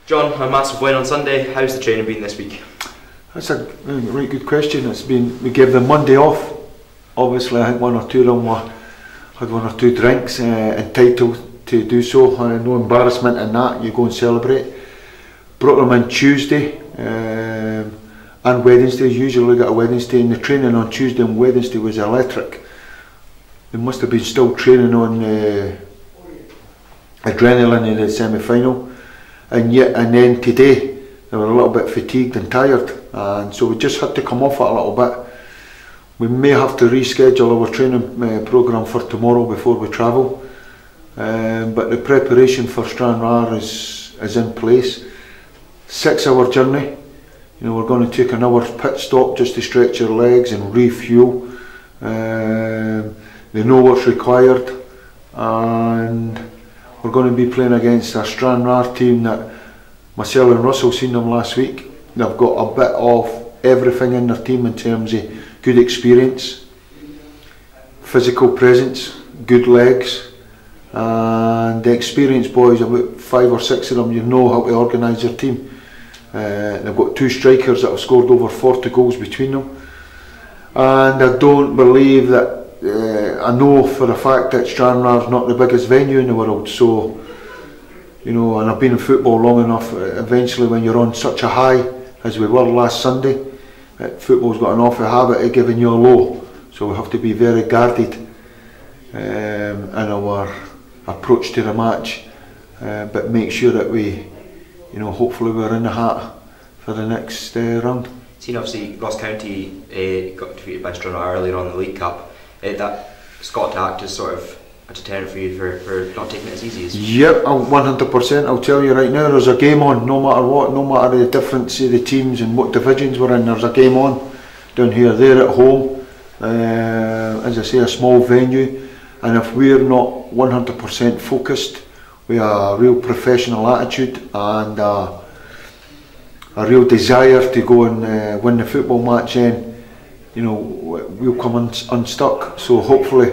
John, a massive win on Sunday. How's the training been this week? That's a right good question. We gave them Monday off. Obviously, I think one or two of them had one or two drinks, entitled to do so. No embarrassment in that. You go and celebrate. Brought them in Tuesday and Wednesday. Usually got a Wednesday, and the training on Tuesday and Wednesday was electric. They must have been still training on adrenaline in the semi-final, and then today they were a little bit fatigued and tired, and so we just had to come off it a little bit. We may have to reschedule our training programme for tomorrow before we travel, but the preparation for Stranraer is in place. 6-hour journey. You know, we're going to take an hour's pit stop just to stretch our legs and refuel. They know what's required, and we're going to be playing against a Stranraer team that myself and Russell seen them last week. They've got a bit of everything in their team in terms of good experience, physical presence, good legs, and the experienced boys, about 5 or 6 of them, you know how to organise their team. They've got 2 strikers that have scored over 40 goals between them, and I don't believe that I know for a fact that Stranraer is not the biggest venue in the world, so you know, and I've been in football long enough, eventually when you're on such a high as we were last Sunday, football's got an awful habit of giving you a low, so we have to be very guarded in our approach to the match, but make sure that we, you know, hopefully we're in the hat for the next round. Seen obviously Ross County got defeated by Stranraer earlier on in the League Cup. That's got to act as sort of a deterrent for you for not taking it as easy as you. Yep, 100%. I'll tell you right now, there's a game on, no matter what, no matter the difference of the teams and what divisions we're in, there's a game on down here. They're at home, as I say, a small venue, and if we're not 100% focused with a real professional attitude and a real desire to go and win the football match, then you know we'll come unstuck. So hopefully,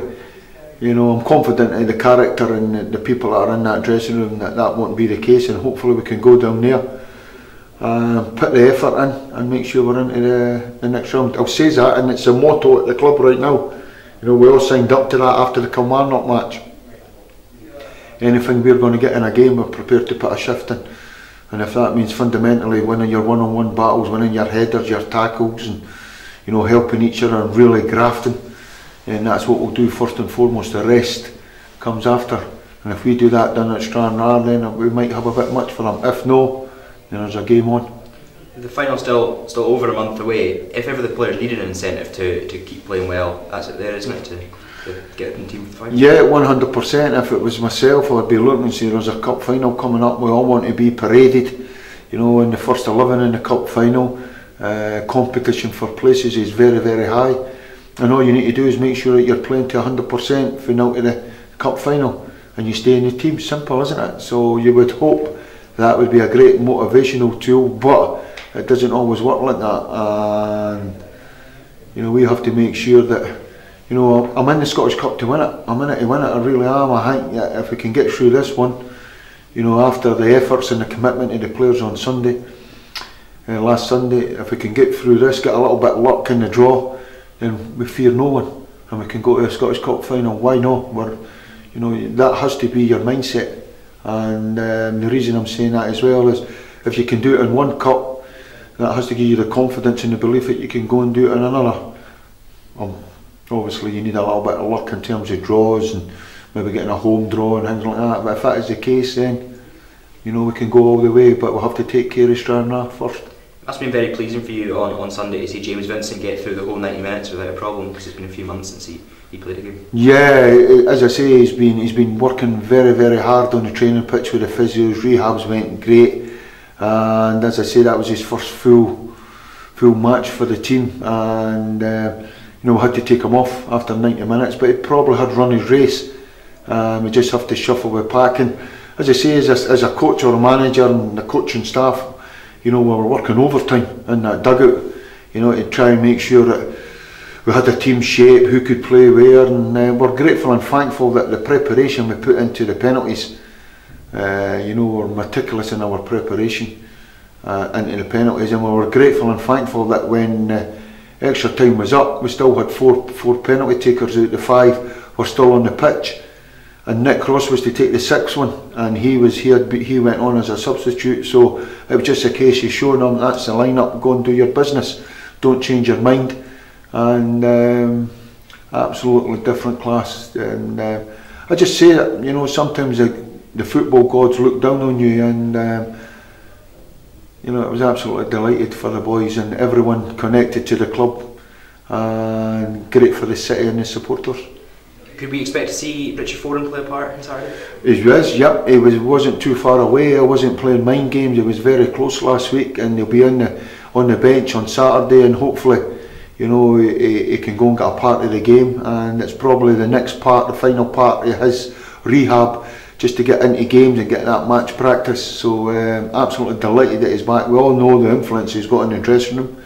you know, I'm confident in the character and the people that are in that dressing room that won't be the case, and hopefully we can go down there and put the effort in and make sure we're into the next round. I'll say that, and it's a motto at the club right now. You know, we all signed up to that after the Kilmarnock match. Anything we're going to get in a game, we're prepared to put a shift in, and if that means fundamentally winning your one-on-one battles, winning your headers, your tackles, and you know, helping each other and really grafting, and that's what we'll do first and foremost. The rest comes after, and if we do that down at Stranraer, then we might have a bit much for them. If no, then there's a game on. The final's still over a month away. If ever the players needed an incentive to keep playing well, that's it there, isn't it, to get in the team for the final? Yeah, 100%. If it was myself, I'd be looking and say there's a cup final coming up. We all want to be paraded, you know, in the first 11 in the cup final. Competition for places is very, very high, and all you need to do is make sure that you're playing to 100% for now to the cup final, and you stay in the team. Simple, isn't it? So you would hope that would be a great motivational tool, but it doesn't always work like that, and you know, we have to make sure that, you know, I'm in the Scottish Cup to win it. I'm in it to win it. I really am. I think that if we can get through this one, you know, after the efforts and the commitment of the players on Sunday, last Sunday, if we can get through this, get a little bit of luck in the draw, then we fear no one, and we can go to a Scottish Cup final. Why not? You know, that has to be your mindset, and the reason I'm saying that as well is if you can do it in one cup, that has to give you the confidence and the belief that you can go and do it in another. Obviously you need a little bit of luck in terms of draws and maybe getting a home draw and things like that, but if that is the case, then you know we can go all the way, but we'll have to take care of Stranraer first. That's been very pleasing for you on Sunday to see James Vincent get through the whole 90 minutes without a problem, because it's been a few months since he played a game. Yeah, as I say, he's been working very, very hard on the training pitch with the physios. Rehabs went great, and as I say, that was his first full match for the team, and you know, we had to take him off after 90 minutes, but he probably had run his race. We just have to shuffle with pack, and as I say, as a coach or a manager and the coaching staff, you know, we were working overtime in that dugout, you know, to try and make sure that we had a team shape, who could play where, and we're grateful and thankful that the preparation we put into the penalties You know, we're meticulous in our preparation into the penalties, and we were grateful and thankful that when extra time was up, we still had four penalty takers out of the 5 were still on the pitch, and Nick Ross was to take the 6th one, and he went on as a substitute. So it was just a case of showing them that's the lineup, go and do your business, don't change your mind. And absolutely different class. And I just say that, you know, sometimes the football gods look down on you, and you know, I was absolutely delighted for the boys and everyone connected to the club, and great for the city and the supporters. Could we expect to see Richie Foran play a part on Saturday? He was, yep. He wasn't too far away. I wasn't playing mind games. He was very close last week, and he'll be on the bench on Saturday, and hopefully, you know, he can go and get a part of the game, and it's probably the next part, the final part of his rehab, just to get into games and get that match practice. So absolutely delighted that he's back. We all know the influence he's got in the dressing room,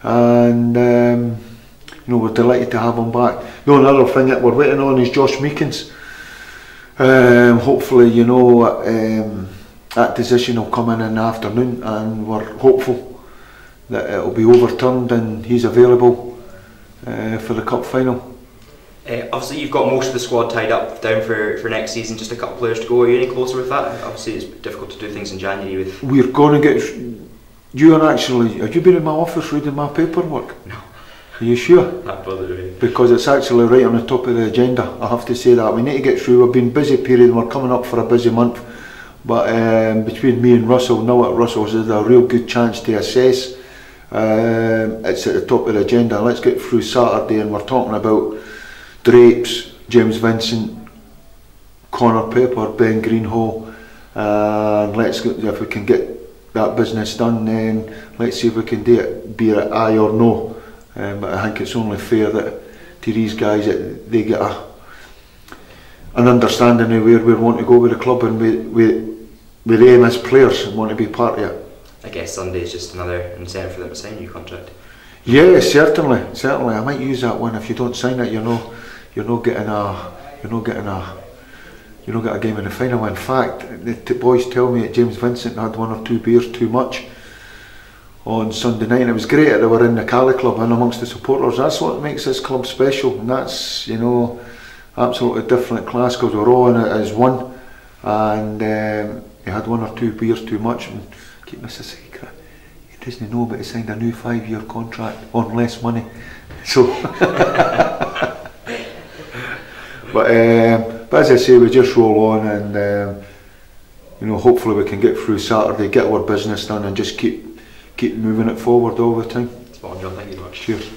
and you know, we're delighted to have him back. The only other thing that we're waiting on is Josh Meekins. Hopefully, you know, that decision will come in the afternoon, and we're hopeful that it will be overturned and he's available for the cup final. Obviously you've got most of the squad tied up down for next season, just a couple of players to go. Are you any closer with that? Obviously it's difficult to do things in January with... We're going to get... You are actually... Have you been in my office reading my paperwork? No. Are you sure? Not bothered me. Because it's actually right on the top of the agenda, I have to say that. We need to get through, we've been busy period and we're coming up for a busy month. But between me and Russell, now at Russell's, there's a real good chance to assess. It's at the top of the agenda. Let's get through Saturday, and we're talking about Drapes, James Vincent, Connor Pepper, Ben Greenhall, and let's go, if we can get that business done, then let's see if we can do it, be it aye or no. But I think it's only fair that to these guys that they get an understanding of where we want to go with the club, and we aim as players and want to be part of it. I guess Sunday is just another incentive for them to sign a new contract. Yeah, certainly. I might use that one. If you don't sign it, you're not getting a game in the final. In fact, the boys tell me that James Vincent had 1 or 2 beers too much on Sunday night, and it was great that they were in the Cali club and amongst the supporters. That's what makes this club special, and that's, you know, absolutely different class, because we're all in it as one. And he had 1 or 2 beers too much, and keep this a secret. He doesn't know, but he signed a new 5-year contract on less money. So, but as I say, we just roll on, and you know, hopefully we can get through Saturday, get our business done, and just keep moving it forward all the time. Spot on, John. Thank you very much. Cheers.